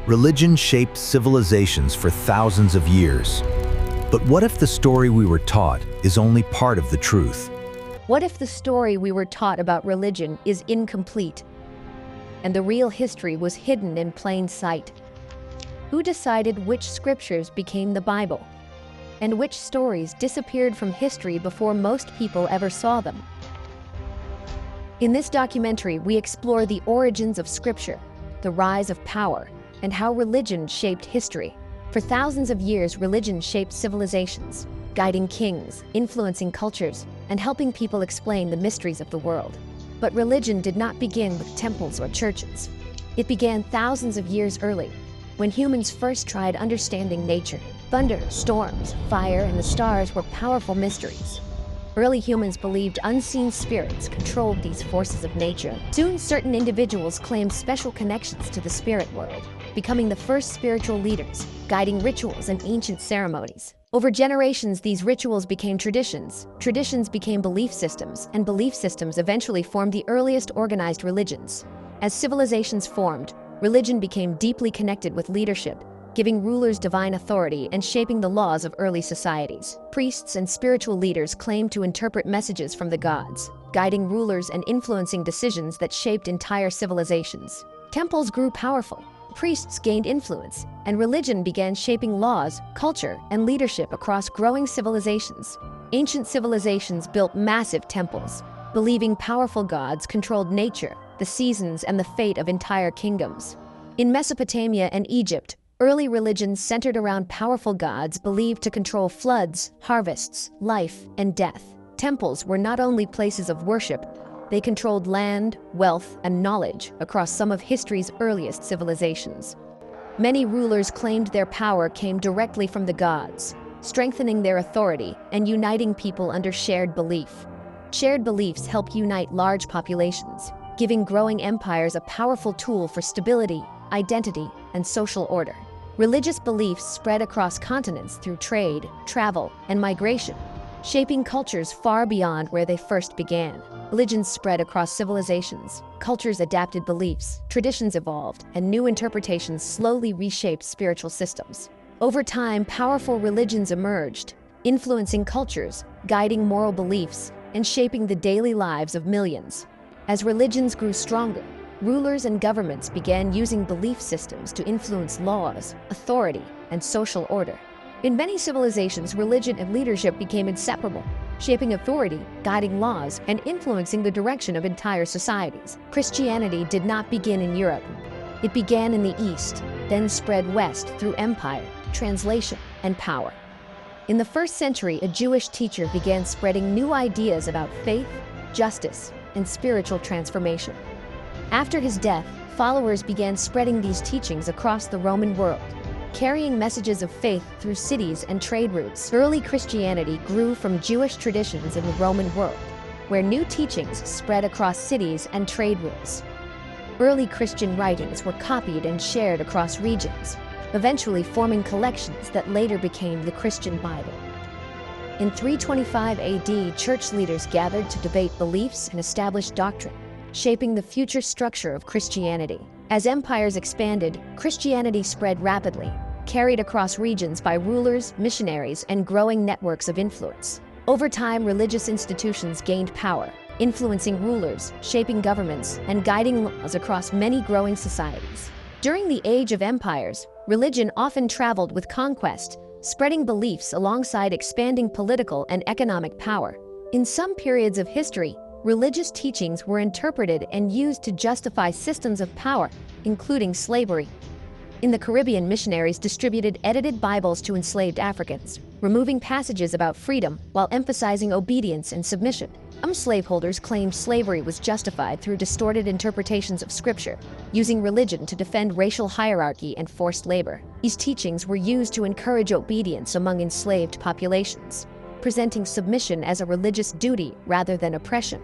Religion shaped civilizations for thousands of years. But what if the story we were taught is only part of the truth? What if the story we were taught about religion is incomplete, and the real history was hidden in plain sight? Who decided which scriptures became the Bible, and which stories disappeared from history before most people ever saw them? In this documentary, we explore the origins of scripture, the rise of power, and how religion shaped history. For thousands of years, religion shaped civilizations, guiding kings, influencing cultures, and helping people explain the mysteries of the world. But religion did not begin with temples or churches. It began thousands of years early, when humans first tried understanding nature. Thunder, storms, fire, and the stars were powerful mysteries. Early humans believed unseen spirits controlled these forces of nature. Soon, certain individuals claimed special connections to the spirit world, becoming the first spiritual leaders, guiding rituals and ancient ceremonies. Over generations, these rituals became traditions. Traditions became belief systems, and belief systems eventually formed the earliest organized religions. As civilizations formed, religion became deeply connected with leadership, giving rulers divine authority and shaping the laws of early societies. Priests and spiritual leaders claimed to interpret messages from the gods, guiding rulers and influencing decisions that shaped entire civilizations. Temples grew powerful, priests gained influence, and religion began shaping laws, culture, and leadership across growing civilizations. Ancient civilizations built massive temples, believing powerful gods controlled nature, the seasons, and the fate of entire kingdoms. In Mesopotamia and Egypt, early religions centered around powerful gods believed to control floods, harvests, life, and death. Temples were not only places of worship, they controlled land, wealth, and knowledge across some of history's earliest civilizations. Many rulers claimed their power came directly from the gods, strengthening their authority and uniting people under shared belief. Shared beliefs help unite large populations, giving growing empires a powerful tool for stability, identity, and social order. Religious beliefs spread across continents through trade, travel, and migration, shaping cultures far beyond where they first began. Religions spread across civilizations, cultures adapted beliefs, traditions evolved, and new interpretations slowly reshaped spiritual systems. Over time, powerful religions emerged, influencing cultures, guiding moral beliefs, and shaping the daily lives of millions. As religions grew stronger, rulers and governments began using belief systems to influence laws, authority, and social order. In many civilizations, religion and leadership became inseparable, shaping authority, guiding laws, and influencing the direction of entire societies. Christianity did not begin in Europe. It began in the East, then spread west through empire, translation, and power. In the 1st century, a Jewish teacher began spreading new ideas about faith, justice, and spiritual transformation. After his death, followers began spreading these teachings across the Roman world, carrying messages of faith through cities and trade routes. Early Christianity grew from Jewish traditions in the Roman world, where new teachings spread across cities and trade routes. Early Christian writings were copied and shared across regions, eventually forming collections that later became the Christian Bible. In 325 AD, church leaders gathered to debate beliefs and establish doctrine, shaping the future structure of Christianity. As empires expanded, Christianity spread rapidly, carried across regions by rulers, missionaries, and growing networks of influence. Over time, religious institutions gained power, influencing rulers, shaping governments, and guiding laws across many growing societies. During the Age of Empires, religion often traveled with conquest, spreading beliefs alongside expanding political and economic power. In some periods of history, religious teachings were interpreted and used to justify systems of power, including slavery. In the Caribbean, missionaries distributed edited Bibles to enslaved Africans, removing passages about freedom while emphasizing obedience and submission. Some slaveholders claimed slavery was justified through distorted interpretations of Scripture, using religion to defend racial hierarchy and forced labor. These teachings were used to encourage obedience among enslaved populations, presenting submission as a religious duty rather than oppression.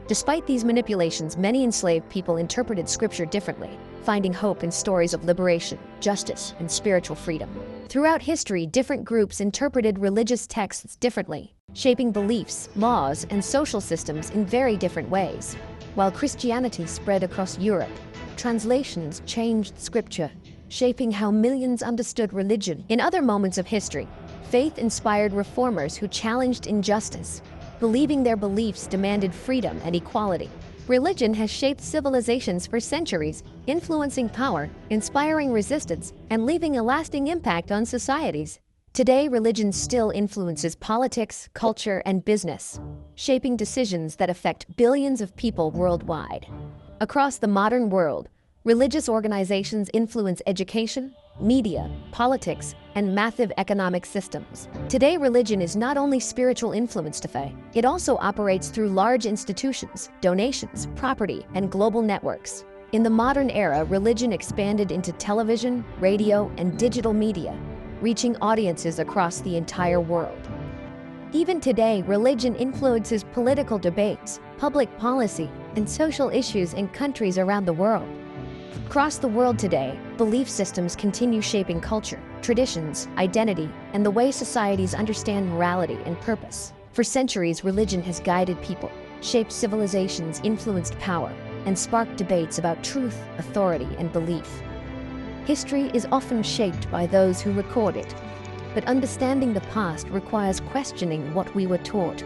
Despite these manipulations, many enslaved people interpreted Scripture differently, finding hope in stories of liberation, justice, and spiritual freedom. Throughout history, different groups interpreted religious texts differently, shaping beliefs, laws, and social systems in very different ways. While Christianity spread across Europe, translations changed Scripture, shaping how millions understood religion. In other moments of history, faith inspired reformers who challenged injustice, believing their beliefs demanded freedom and equality. Religion has shaped civilizations for centuries, influencing power, inspiring resistance, and leaving a lasting impact on societies. Today, religion still influences politics, culture, and business, shaping decisions that affect billions of people worldwide. Across the modern world, religious organizations influence education, media, politics, and massive economic systems. Today, religion is not only spiritual influence to faith, it also operates through large institutions, donations, property, and global networks. In the modern era, religion expanded into television, radio, and digital media, reaching audiences across the entire world. Even today, religion influences political debates, public policy, and social issues in countries around the world. Across the world today, belief systems continue shaping culture, traditions, identity, and the way societies understand morality and purpose. For centuries, religion has guided people, shaped civilizations, influenced power, and sparked debates about truth, authority, and belief. History is often shaped by those who record it, but understanding the past requires questioning what we were taught.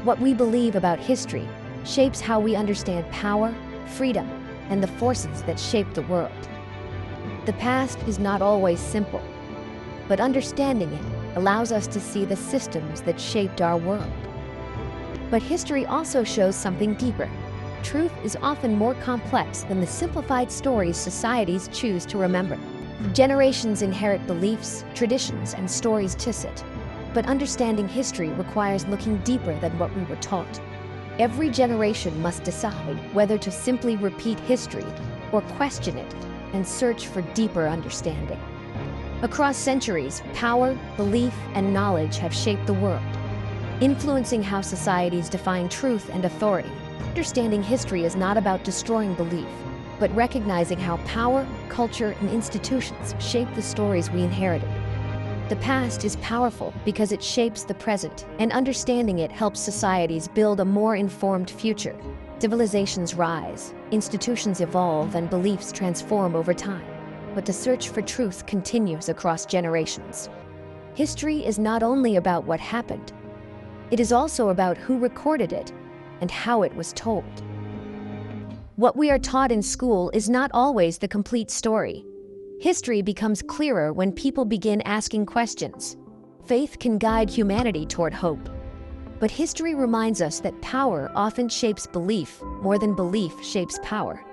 What we believe about history shapes how we understand power, freedom, and the forces that shape the world. The past is not always simple, but understanding it allows us to see the systems that shaped our world. But history also shows something deeper. Truth is often more complex than the simplified stories societies choose to remember. Generations inherit beliefs, traditions, and stories to sit. But understanding history requires looking deeper than what we were taught. Every generation must decide whether to simply repeat history or question it and search for deeper understanding. Across centuries, power, belief, and knowledge have shaped the world, influencing how societies define truth and authority. Understanding history is not about destroying belief, but recognizing how power, culture, and institutions shape the stories we inherited. The past is powerful because it shapes the present, and understanding it helps societies build a more informed future. Civilizations rise, institutions evolve, and beliefs transform over time. But the search for truth continues across generations. History is not only about what happened, it is also about who recorded it and how it was told. What we are taught in school is not always the complete story. History becomes clearer when people begin asking questions. Faith can guide humanity toward hope. But history reminds us that power often shapes belief more than belief shapes power.